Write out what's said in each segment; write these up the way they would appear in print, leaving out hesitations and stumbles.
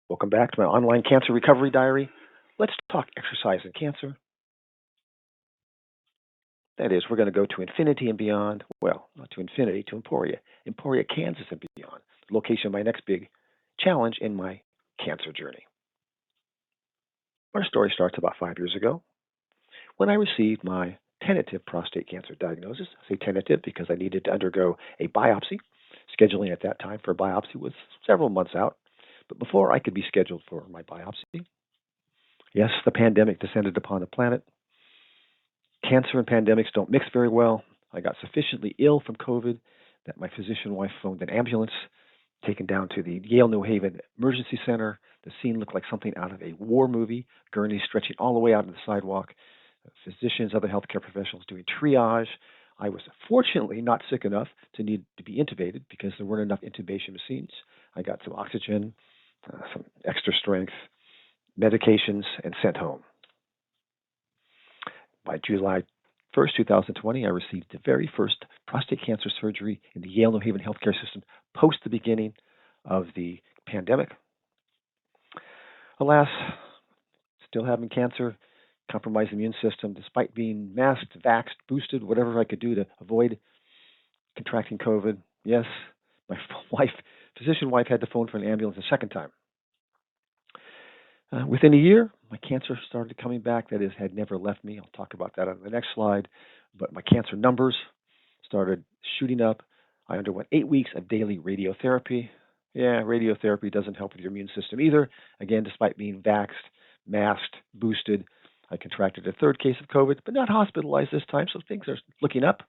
Welcome back to my online cancer recovery diary. Let's talk exercise and cancer. That is, we're going to go to infinity and beyond. Well, not to infinity, to Emporia, Kansas and beyond, the location of my next big challenge in my cancer journey. Our story starts about 5 years ago when I received my tentative prostate cancer diagnosis. I say tentative because I needed to undergo a biopsy. Scheduling at that time for a biopsy was several months out. But before I could be scheduled for my biopsy, yes, the pandemic descended upon the planet. Cancer and pandemics don't mix very well. I got sufficiently ill from COVID that my physician wife phoned an ambulance, taken down to the Yale New Haven Emergency Center. The scene looked like something out of a war movie, gurneys stretching all the way out to the sidewalk, physicians, other healthcare professionals doing triage. I was fortunately not sick enough to need to be intubated because there weren't enough intubation machines. I got some oxygen, some extra strength, medications, and sent home. By July 1st, 2020, I received the very first prostate cancer surgery in the Yale New Haven healthcare system post the beginning of the pandemic. Alas, still having cancer, compromised immune system, despite being masked, vaxxed, boosted, whatever I could do to avoid contracting COVID. Yes, my physician wife had to phone for an ambulance a second time. Within a year, my cancer started coming back. That is, had never left me. I'll talk about that on the next slide. But my cancer numbers started shooting up. I underwent 8 weeks of daily radiotherapy. Yeah, radiotherapy doesn't help with your immune system either. Again, despite being vaxxed, masked, boosted, I contracted a third case of COVID, but not hospitalized this time, so things are looking up.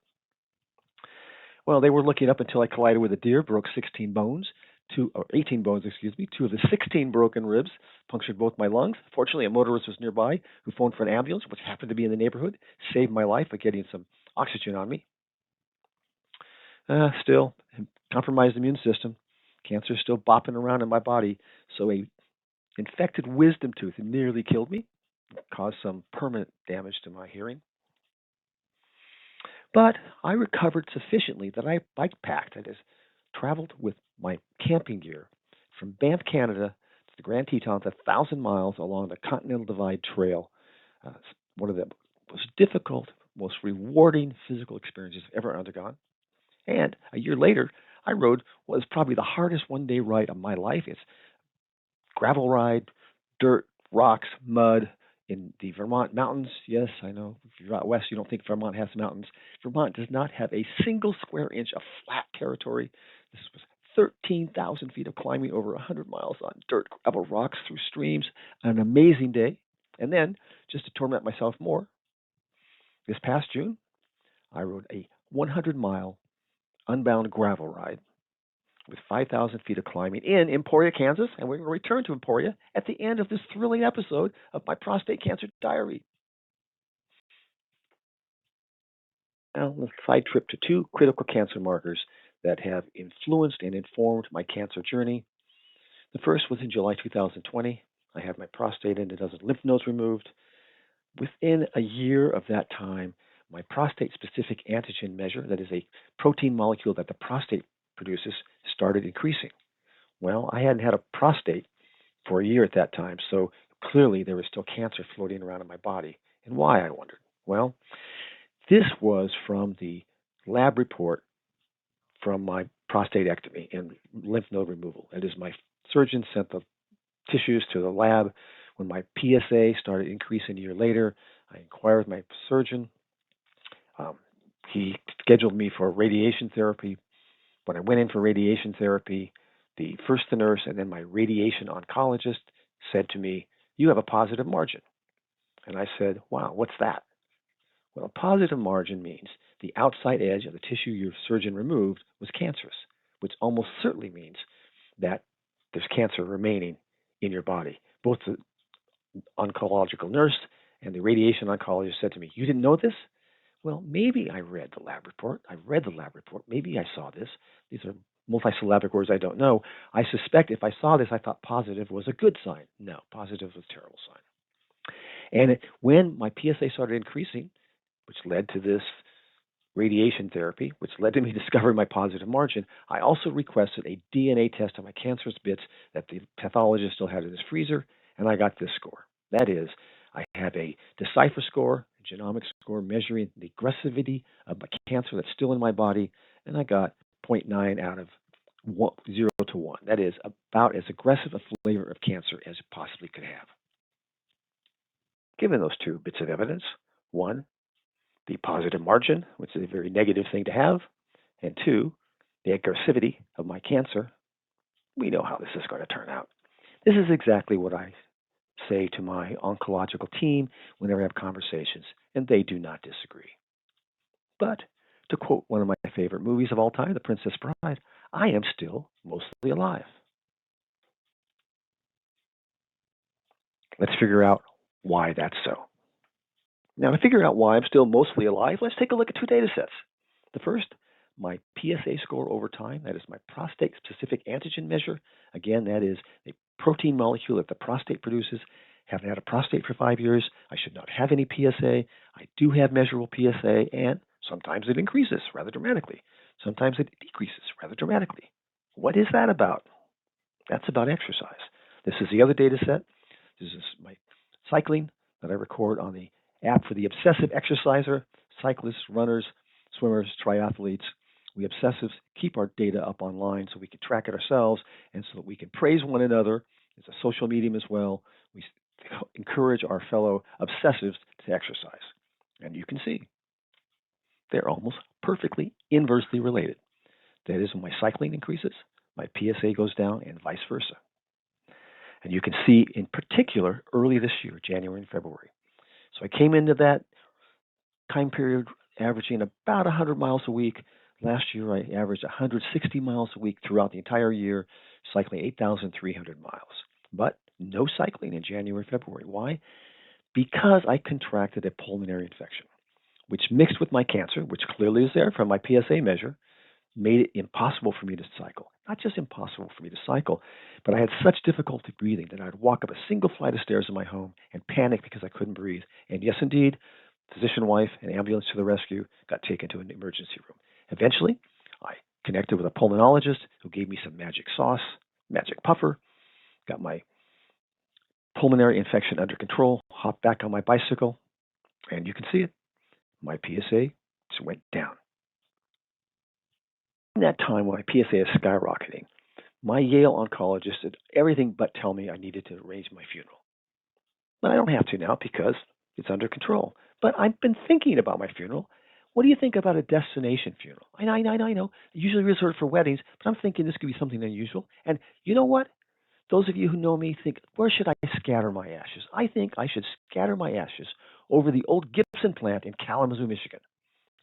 Well, they were looking up until I collided with a deer, broke 16 bones, 18 bones, excuse me. 2 of the 16 broken ribs punctured both my lungs. Fortunately, a motorist was nearby who phoned for an ambulance, which happened to be in the neighborhood, saved my life by getting some oxygen on me. Still, compromised immune system. Cancer is still bopping around in my body, so a infected wisdom tooth nearly killed me, caused some permanent damage to my hearing. But I recovered sufficiently that I bike packed. I just traveled with my camping gear from Banff, Canada to the Grand Tetons, 1,000 miles along the Continental Divide Trail. It's one of the most difficult, most rewarding physical experiences I've ever undergone. And a year later, I rode what was probably the hardest one-day ride of my life. It's gravel ride, dirt, rocks, mud in the Vermont mountains. Yes, I know if you're out west, you don't think Vermont has mountains. Vermont does not have a single square inch of flat territory. This was 13,000 feet of climbing over 100 miles on dirt, gravel, rocks through streams. An amazing day. And then, just to torment myself more, this past June, I rode a 100-mile unbound gravel ride with 5,000 feet of climbing in Emporia, Kansas, and we're going to return to Emporia at the end of this thrilling episode of my prostate cancer diary. Now, let's side trip to 2 critical cancer markers that have influenced and informed my cancer journey. The first was in July 2020. I had my prostate and a dozen lymph nodes removed. Within a year of that time, my prostate specific antigen measure, that is a protein molecule that the prostate produces, started increasing. Well, I hadn't had a prostate for a year at that time, so clearly there was still cancer floating around in my body. And why, I wondered? Well, this was from the lab report from my prostatectomy and lymph node removal. That is, my surgeon sent the tissues to the lab. When my PSA started increasing a year later, I inquired with my surgeon. He scheduled me for radiation therapy. When I went in for radiation therapy, the nurse and then my radiation oncologist said to me, "You have a positive margin." And I said, "Wow, what's that?" Well, a positive margin means the outside edge of the tissue your surgeon removed was cancerous, which almost certainly means that there's cancer remaining in your body. Both the oncological nurse and the radiation oncologist said to me, "You didn't know this?" Well, maybe I read the lab report. I read the lab report. Maybe I saw this. These are multisyllabic words I don't know. I suspect if I saw this, I thought positive was a good sign. No, positive was a terrible sign. And when my PSA started increasing, which led to this radiation therapy, which led to me discovering my positive margin, I also requested a DNA test of my cancerous bits that the pathologist still had in his freezer, and I got this score. That is, I have a Decipher score, a genomic score measuring the aggressivity of my cancer that's still in my body, and I got zero point 0.9 out of 0 to 1. That is about as aggressive a flavor of cancer as it possibly could have. Given those two bits of evidence, one, the positive margin, which is a very negative thing to have, and two, the aggressivity of my cancer, we know how this is going to turn out. This is exactly what I say to my oncological team whenever I have conversations, and they do not disagree. But to quote one of my favorite movies of all time, The Princess Bride, I am still mostly alive. Let's figure out why that's so. Now, to figure out why I'm still mostly alive, let's take a look at two data sets. The first, my PSA score over time, that is my prostate-specific antigen measure. Again, that is a protein molecule that the prostate produces. Haven't had a prostate for 5 years. I should not have any PSA. I do have measurable PSA, and sometimes it increases rather dramatically. Sometimes it decreases rather dramatically. What is that about? That's about exercise. This is the other data set. This is my cycling that I record on the app for the obsessive exerciser, cyclists, runners, swimmers, triathletes. We obsessives keep our data up online so we can track it ourselves and so that we can praise one another. It's a social medium as well. We encourage our fellow obsessives to exercise. And you can see they're almost perfectly inversely related. That is, when my cycling increases, my PSA goes down and vice versa. And you can see in particular early this year, January and February. So I came into that time period averaging about 100 miles a week. Last year, I averaged 160 miles a week throughout the entire year, cycling 8,300 miles. But no cycling in January, February. Why? Because I contracted a pulmonary infection, which mixed with my cancer, which clearly is there from my PSA measure, made it impossible for me to cycle. Not just impossible for me to cycle, but I had such difficulty breathing that I'd walk up a single flight of stairs in my home and panic because I couldn't breathe. And yes, indeed, physician wife and ambulance to the rescue, got taken to an emergency room. Eventually, I connected with a pulmonologist who gave me some magic sauce, magic puffer, got my pulmonary infection under control, hopped back on my bicycle, and you can see it. My PSA just went down. In that time when my PSA is skyrocketing, my Yale oncologist did everything but tell me I needed to arrange my funeral. But I don't have to now because it's under control. But I've been thinking about my funeral. What do you think about a destination funeral? I know. Usually reserved for weddings, but I'm thinking this could be something unusual. And you know what? Those of you who know me think, where should I scatter my ashes? I think I should scatter my ashes over the old Gibson plant in Kalamazoo, Michigan.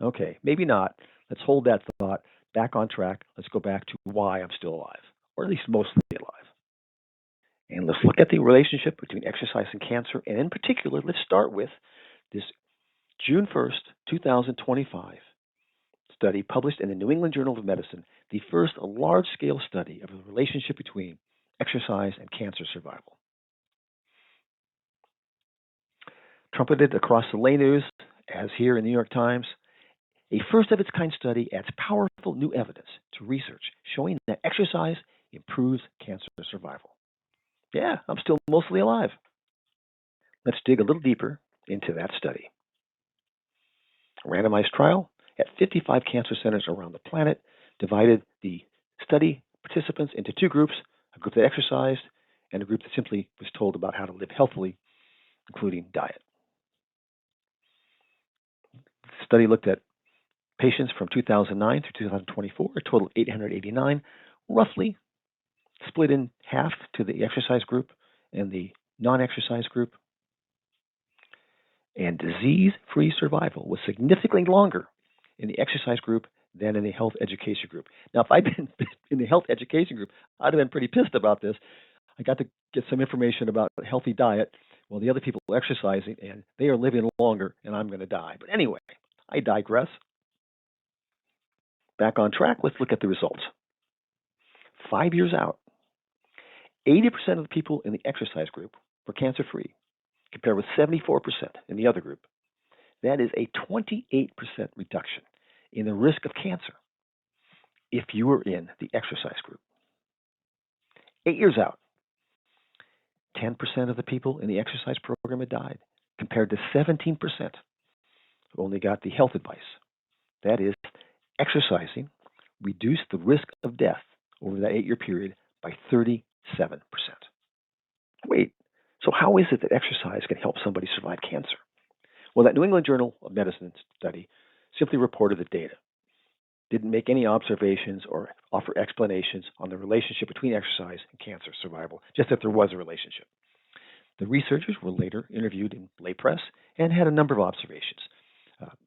Okay, maybe not. Let's hold that thought. Back on track. Let's go back to why I'm still alive, or at least mostly alive. And let's look at the relationship between exercise and cancer. And in particular, let's start with this June 1st, 2025 study published in the New England Journal of Medicine, the first large-scale study of the relationship between exercise and cancer survival. Trumpeted across the lay news, as here in the New York Times, a first-of-its-kind study adds powerful new evidence to research showing that exercise improves cancer survival. Yeah, I'm still mostly alive. Let's dig a little deeper into that study. A randomized trial at 55 cancer centers around the planet divided the study participants into two groups, a group that exercised and a group that simply was told about how to live healthily, including diet. The study looked at patients from 2009 through 2024, a total of 889, roughly split in half to the exercise group and the non-exercise group. And disease-free survival was significantly longer in the exercise group than in the health education group. Now, if I'd been in the health education group, I'd have been pretty pissed about this. I got to get some information about a healthy diet while the other people are exercising, and they are living longer, and I'm going to die. But anyway, I digress. Back on track, let's look at the results. 5 years out, 80% of the people in the exercise group were cancer-free, compared with 74% in the other group. That is a 28% reduction in the risk of cancer if you were in the exercise group. 8 years out, 10% of the people in the exercise program had died, compared to 17% who only got the health advice. That is, exercising reduced the risk of death over that 8-year period by 37%. Wait, so how is it that exercise can help somebody survive cancer? Well, that New England Journal of Medicine study simply reported the data, didn't make any observations or offer explanations on the relationship between exercise and cancer survival, just that there was a relationship. The researchers were later interviewed in lay press and had a number of observations.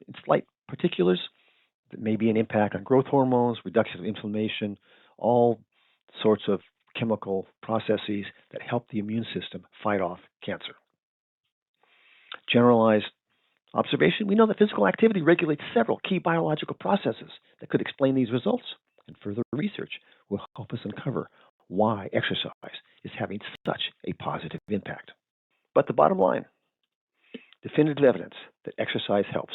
In slight particulars, there may be an impact on growth hormones, reduction of inflammation, all sorts of chemical processes that help the immune system fight off cancer. Generalized observation, we know that physical activity regulates several key biological processes that could explain these results, and further research will help us uncover why exercise is having such a positive impact. But the bottom line, definitive evidence that exercise helps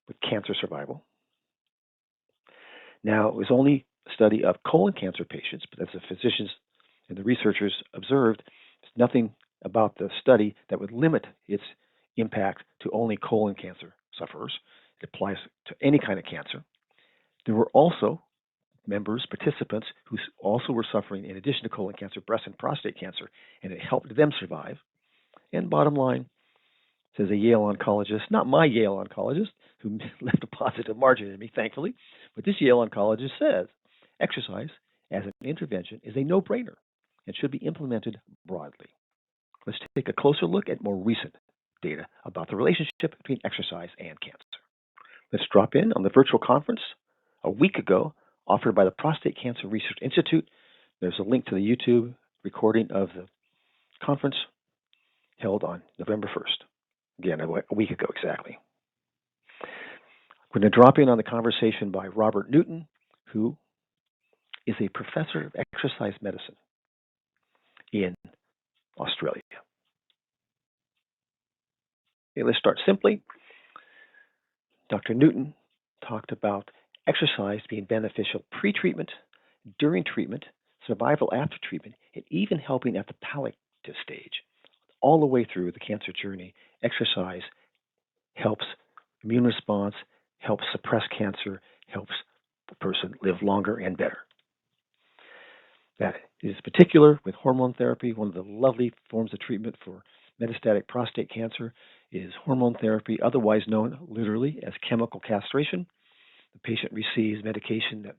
with cancer survival. Now, it was only a study of colon cancer patients, but as the physicians and the researchers observed, there's nothing about the study that would limit its impact to only colon cancer sufferers. It applies to any kind of cancer. There were also participants who also were suffering, in addition to colon cancer, breast and prostate cancer, and it helped them survive. And bottom line, says a Yale oncologist, not my Yale oncologist, who left a positive margin in me, thankfully, but this Yale oncologist says exercise as an intervention is a no-brainer and should be implemented broadly. Let's take a closer look at more recent data about the relationship between exercise and cancer. Let's drop in on the virtual conference a week ago offered by the Prostate Cancer Research Institute. There's a link to the YouTube recording of the conference held on November 1st. Again, a week ago exactly. We're going to drop in on the conversation by Robert Newton, who is a professor of exercise medicine in Australia. Okay, let's start simply. Dr. Newton talked about exercise being beneficial pre-treatment, during treatment, survival after treatment, and even helping at the palliative stage. All the way through the cancer journey, exercise helps immune response, helps suppress cancer, helps the person live longer and better. That is particular with hormone therapy. One of the lovely forms of treatment for metastatic prostate cancer is hormone therapy, otherwise known literally as chemical castration. The patient receives medication that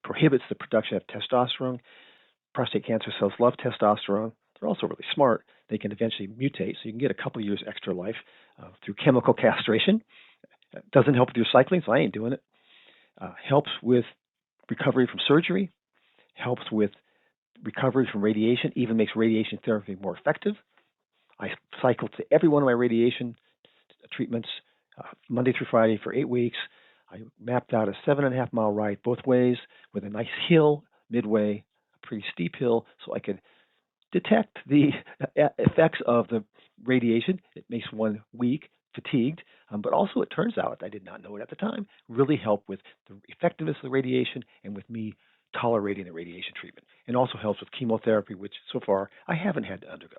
prohibits the production of testosterone. Prostate cancer cells love testosterone. They're also really smart. They can eventually mutate, so you can get a couple of years extra life through chemical castration. Doesn't help with your cycling, so I ain't doing it. Helps with recovery from surgery. Helps with recovery from radiation, even makes radiation therapy more effective. I cycle to every one of my radiation treatments Monday through Friday for 8 weeks. I mapped out a 7.5 mile ride both ways with a nice hill midway, a pretty steep hill, so I could detect the effects of the radiation. It makes one weak, fatigued, but also it turns out, I did not know it at the time, really helped with the effectiveness of the radiation and with me tolerating the radiation treatment. And also helps with chemotherapy, which so far I haven't had to undergo.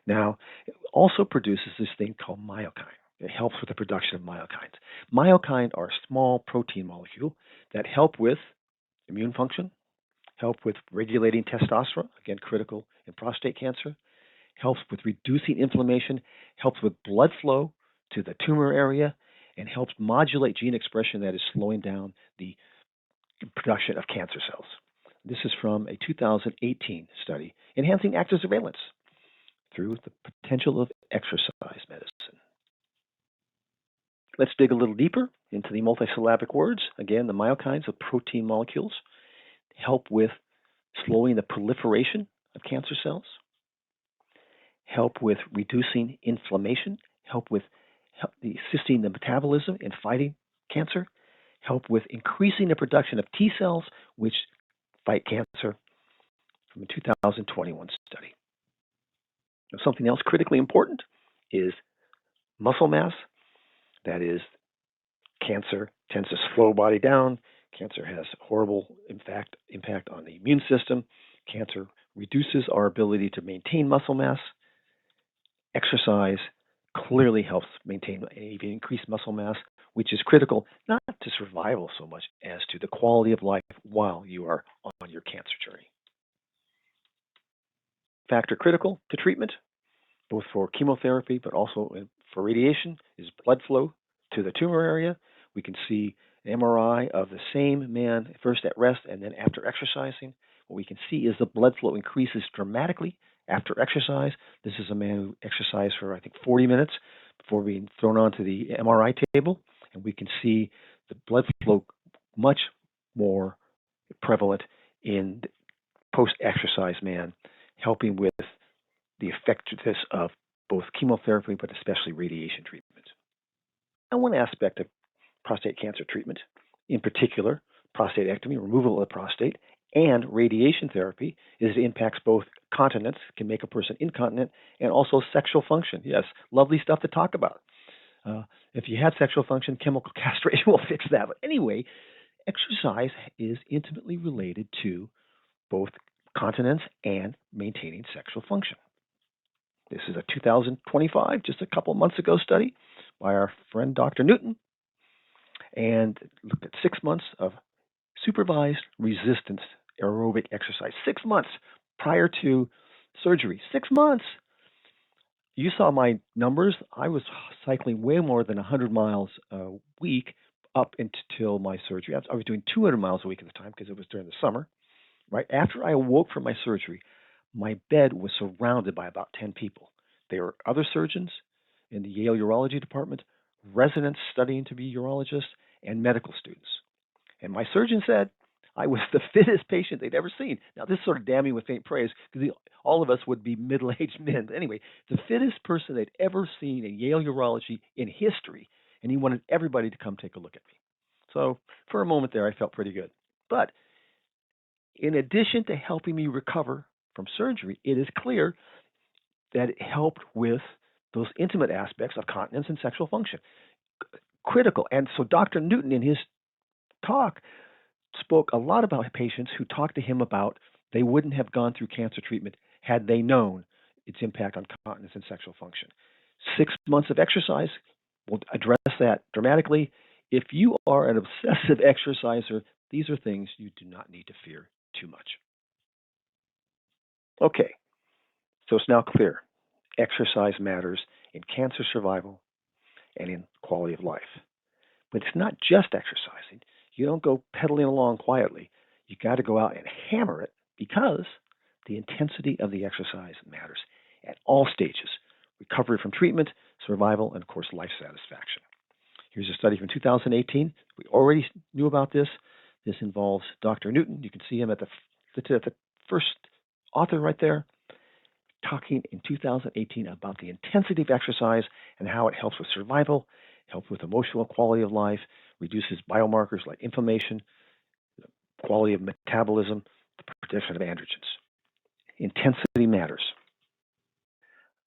Now, it also produces this thing called myokine. It helps with the production of myokines. Myokine are a small protein molecule that help with immune function, help with regulating testosterone, again critical in prostate cancer, helps with reducing inflammation, helps with blood flow to the tumor area, and helps modulate gene expression that is slowing down the production of cancer cells. This is from a 2018 study, Enhancing Active Surveillance through the potential of exercise medicine. Let's dig a little deeper into the multisyllabic words. Again, the myokines of protein molecules help with slowing the proliferation of cancer cells, help with reducing inflammation, help with assisting the metabolism in fighting cancer, help with increasing the production of T cells, which fight cancer, from a 2021 study. Now, something else critically important is muscle mass. That is, cancer tends to slow body down. Cancer has horrible impact on the immune system. Cancer reduces our ability to maintain muscle mass. Exercise clearly helps maintain and even increase muscle mass, which is critical not to survival so much as to the quality of life while you are on your cancer journey. Factor critical to treatment, both for chemotherapy but also for radiation, is blood flow to the tumor area. We can see an MRI of the same man first at rest and then after exercising. What we can see is the blood flow increases dramatically after exercise. This is a man who exercised for, I think, 40 minutes before being thrown onto the MRI table. And we can see the blood flow much more prevalent in post-exercise man, helping with the effectiveness of both chemotherapy, but especially radiation treatment. And one aspect of prostate cancer treatment, in particular, prostatectomy, removal of the prostate, and radiation therapy, is it impacts both continence, can make a person incontinent, and also sexual function. Yes, lovely stuff to talk about. If you have sexual function, chemical castration will fix that. But anyway, exercise is intimately related to both continence and maintaining sexual function. This is a 2025, just a couple months ago, study by our friend Dr. Newton, and looked at 6 months of supervised resistance aerobic exercise. 6 months prior to surgery. 6 months. You saw my numbers. I was cycling way more than 100 miles a week up until my surgery. I was doing 200 miles a week at the time because it was during the summer. Right after I awoke from my surgery, my bed was surrounded by about 10 people. There were other surgeons in the Yale Urology Department, residents studying to be urologists, and medical students. And my surgeon said I was the fittest patient they'd ever seen. Now, this is sort of damning with faint praise because all of us would be middle-aged men. But anyway, the fittest person they'd ever seen in Yale Urology in history, and he wanted everybody to come take a look at me. So for a moment there, I felt pretty good. But in addition to helping me recover from surgery, it is clear that it helped with those intimate aspects of continence and sexual function. Critical. And so Dr. Newton, in his talk, spoke a lot about patients who talked to him about they wouldn't have gone through cancer treatment had they known its impact on continence and sexual function. 6 months of exercise will address that dramatically. If you are an obsessive exerciser, these are things you do not need to fear too much. Okay, so it's now clear. Exercise matters in cancer survival and in quality of life. But it's not just exercising. You don't go pedaling along quietly. You got to go out and hammer it because the intensity of the exercise matters at all stages: recovery from treatment, survival, and of course, life satisfaction. Here's a study from 2018. We already knew about this. This involves Dr. Newton. You can see him at the first author right there, talking in 2018 about the intensity of exercise and how it helps with survival, helps with emotional quality of life, reduces biomarkers like inflammation, quality of metabolism, the production of androgens. Intensity matters.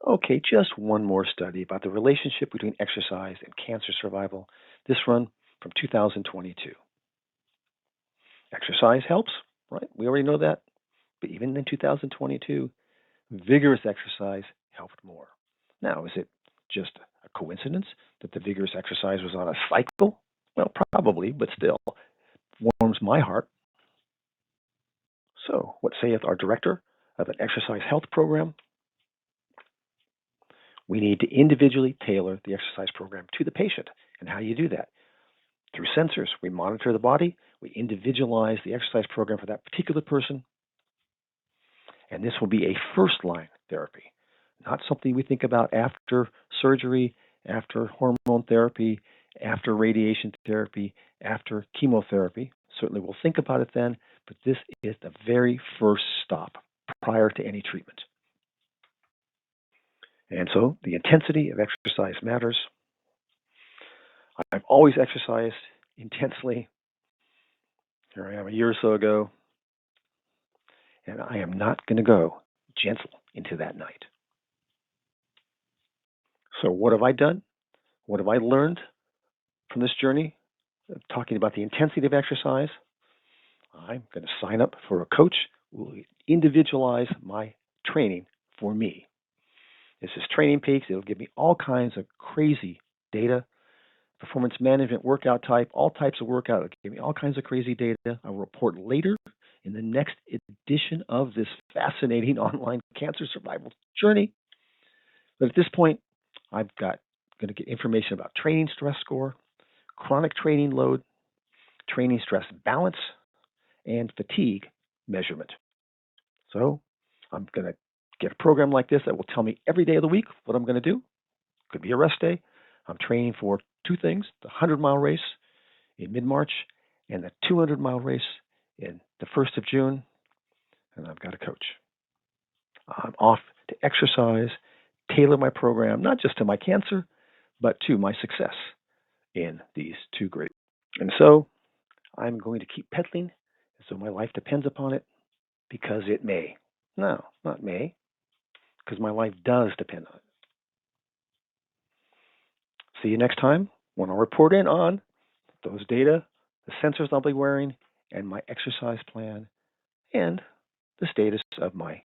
Okay, just one more study about the relationship between exercise and cancer survival. This one from 2022. Exercise helps, right? We already know that. But even in 2022, vigorous exercise helped more. Now, is it just a coincidence that the vigorous exercise was on a cycle? Well, probably, but still warms my heart. So, what saith our director of an exercise health program? We need to individually tailor the exercise program to the patient. And how do you do that? Through sensors. We monitor the body. We individualize the exercise program for that particular person. And this will be a first-line therapy, not something we think about after surgery, after hormone therapy, after radiation therapy, after chemotherapy. Certainly we'll think about it then, but this is the very first stop prior to any treatment. And so the intensity of exercise matters. I've always exercised intensely. Here I am a year or so ago, and I am not going to go gentle into that night. So what have I done? What have I learned from this journey, talking about the intensity of exercise, I'm going to sign up for a coach who will individualize my training for me. This is Training Peaks. It'll give me all kinds of crazy data, performance management, workout type, all types of workout. It'll give me all kinds of crazy data. I'll report later in the next edition of this fascinating online cancer survival journey. But at this point, I'm going to get information about training stress score, chronic training load, training stress balance, and fatigue measurement. So I'm going to get a program like this that will tell me every day of the week what I'm going to do. Could be a rest day. I'm training for two things, the 100-mile race in mid-March and the 200-mile race in the 1st of June. And I've got a coach. I'm off to exercise, tailor my program, not just to my cancer, but to my success in these two great. And so I'm going to keep pedaling as though my life depends upon it, because it may. No, not may, because my life does depend on it. See you next time when I'll report in on those data, the sensors I'll be wearing, and my exercise plan, and the status of my